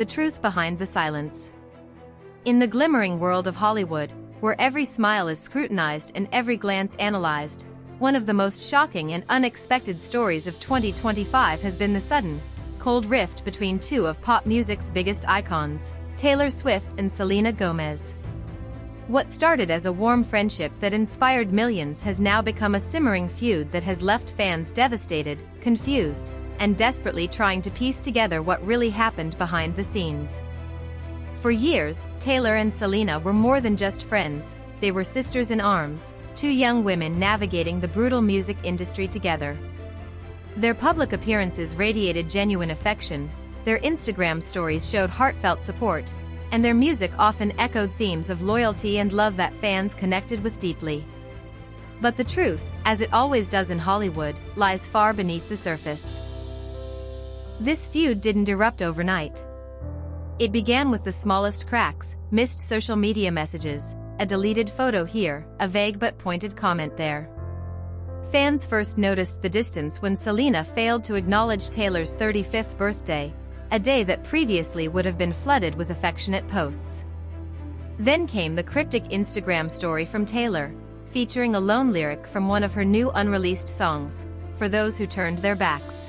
the truth behind the silence. In the glimmering world of Hollywood, where every smile is scrutinized and every glance analyzed, one of the most shocking and unexpected stories of 2025 has been the sudden, cold rift between two of pop music's biggest icons, Taylor Swift and Selena Gomez. What started as a warm friendship that inspired millions has now become a simmering feud that has left fans devastated, confused, and desperately trying to piece together what really happened behind the scenes. For years, Taylor and Selena were more than just friends, they were sisters in arms, two young women navigating the brutal music industry together. Their public appearances radiated genuine affection, their Instagram stories showed heartfelt support, and their music often echoed themes of loyalty and love that fans connected with deeply. But the truth, as it always does in Hollywood, lies far beneath the surface. This feud didn't erupt overnight. It began with the smallest cracks, missed social media messages, a deleted photo here, a vague but pointed comment there. Fans first noticed the distance when Selena failed to acknowledge Taylor's 35th birthday, a day that previously would have been flooded with affectionate posts. Then came the cryptic Instagram story from Taylor, featuring a lone lyric from one of her new unreleased songs, "For Those Who Turned Their Backs."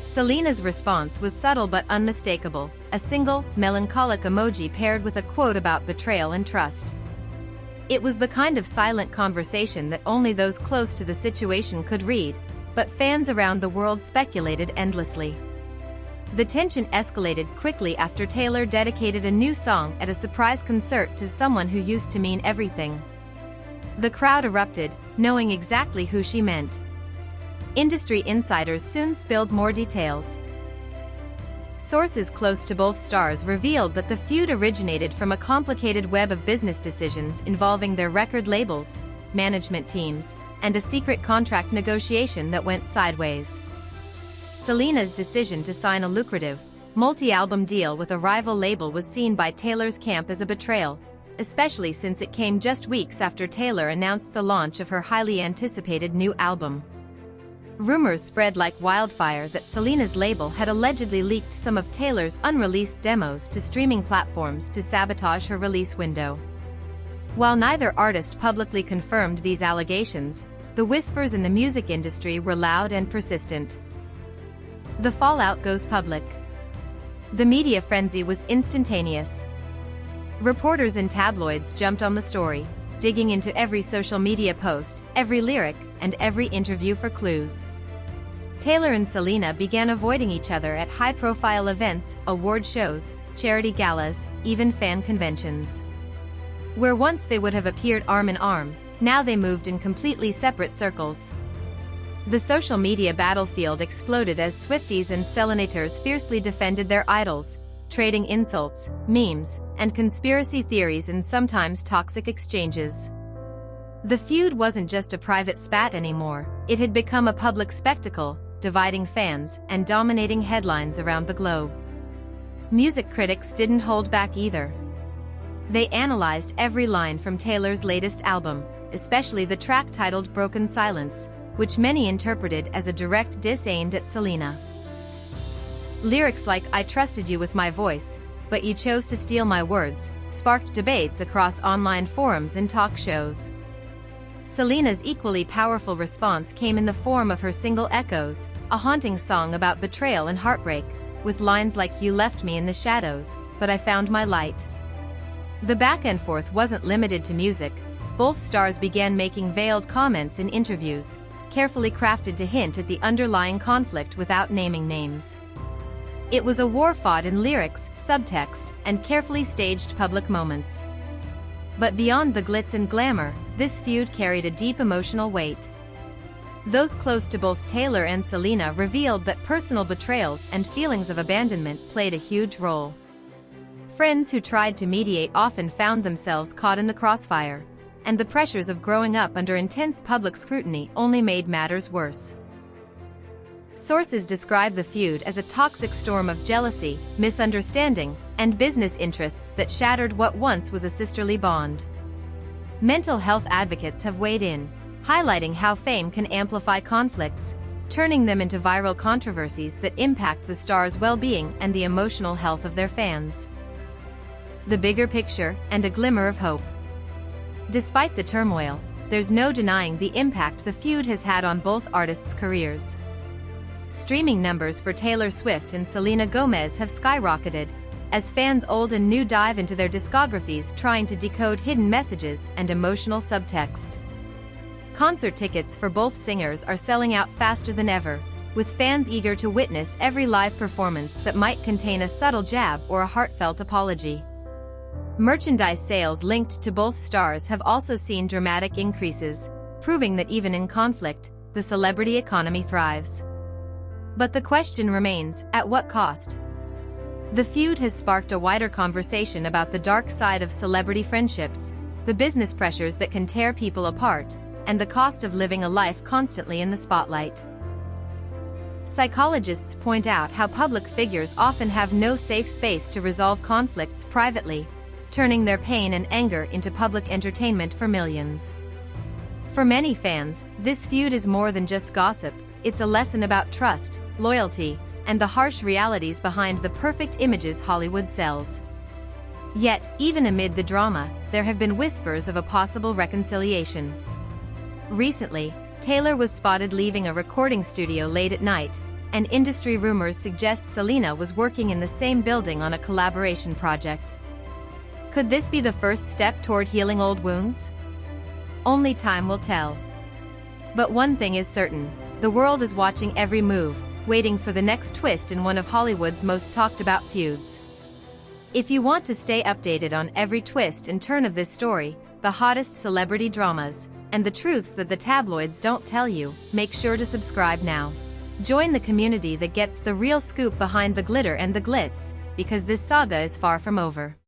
Selena's response was subtle but unmistakable, a single, melancholic emoji paired with a quote about betrayal and trust. It was the kind of silent conversation that only those close to the situation could read, but fans around the world speculated endlessly. The tension escalated quickly after Taylor dedicated a new song at a surprise concert to someone who used to mean everything. The crowd erupted, knowing exactly who she meant. Industry insiders soon spilled more details. Sources close to both stars revealed that the feud originated from a complicated web of business decisions involving their record labels, management teams, and a secret contract negotiation that went sideways. Selena's decision to sign a lucrative, multi-album deal with a rival label was seen by Taylor's camp as a betrayal, especially since it came just weeks after Taylor announced the launch of her highly anticipated new album. Rumors spread like wildfire that Selena's label had allegedly leaked some of Taylor's unreleased demos to streaming platforms to sabotage her release window. While neither artist publicly confirmed these allegations, the whispers in the music industry were loud and persistent. The fallout goes public. The media frenzy was instantaneous. Reporters and tabloids jumped on the story, digging into every social media post, every lyric, and every interview for clues. Taylor and Selena began avoiding each other at high-profile events, award shows, charity galas, even fan conventions. Where once they would have appeared arm in arm, now they moved in completely separate circles. The social media battlefield exploded as Swifties and Selenators fiercely defended their idols, trading insults, memes, and conspiracy theories in sometimes toxic exchanges. The feud wasn't just a private spat anymore, it had become a public spectacle, dividing fans and dominating headlines around the globe. Music critics didn't hold back either. They analyzed every line from Taylor's latest album, especially the track titled Broken Silence, which many interpreted as a direct diss aimed at Selena. Lyrics like "I trusted you with my voice, but you chose to steal my words," sparked debates across online forums and talk shows. Selena's equally powerful response came in the form of her single Echoes, a haunting song about betrayal and heartbreak, with lines like "You left me in the shadows, but I found my light." The back and forth wasn't limited to music, both stars began making veiled comments in interviews, carefully crafted to hint at the underlying conflict without naming names. It was a war fought in lyrics, subtext, and carefully staged public moments. But beyond the glitz and glamour, this feud carried a deep emotional weight. Those close to both Taylor and Selena revealed that personal betrayals and feelings of abandonment played a huge role. Friends who tried to mediate often found themselves caught in the crossfire, and the pressures of growing up under intense public scrutiny only made matters worse. Sources describe the feud as a toxic storm of jealousy, misunderstanding, and business interests that shattered what once was a sisterly bond. Mental health advocates have weighed in, highlighting how fame can amplify conflicts, turning them into viral controversies that impact the stars' well-being and the emotional health of their fans. The bigger picture, and a glimmer of hope. Despite the turmoil, there's no denying the impact the feud has had on both artists' careers. Streaming numbers for Taylor Swift and Selena Gomez have skyrocketed, as fans old and new dive into their discographies trying to decode hidden messages and emotional subtext. Concert tickets for both singers are selling out faster than ever, with fans eager to witness every live performance that might contain a subtle jab or a heartfelt apology. Merchandise sales linked to both stars have also seen dramatic increases, proving that even in conflict, the celebrity economy thrives. But the question remains, at what cost? The feud has sparked a wider conversation about the dark side of celebrity friendships, the business pressures that can tear people apart, and the cost of living a life constantly in the spotlight. Psychologists point out how public figures often have no safe space to resolve conflicts privately, turning their pain and anger into public entertainment for millions. For many fans, this feud is more than just gossip, it's a lesson about trust, loyalty, and the harsh realities behind the perfect images Hollywood sells. Yet, even amid the drama, there have been whispers of a possible reconciliation. Recently, Taylor was spotted leaving a recording studio late at night, and industry rumors suggest Selena was working in the same building on a collaboration project. Could this be the first step toward healing old wounds? Only time will tell. But one thing is certain, the world is watching every move, waiting for the next twist in one of Hollywood's most talked about feuds. If you want to stay updated on every twist and turn of this story, the hottest celebrity dramas, and the truths that the tabloids don't tell you, make sure to subscribe now. Join the community that gets the real scoop behind the glitter and the glitz, because this saga is far from over.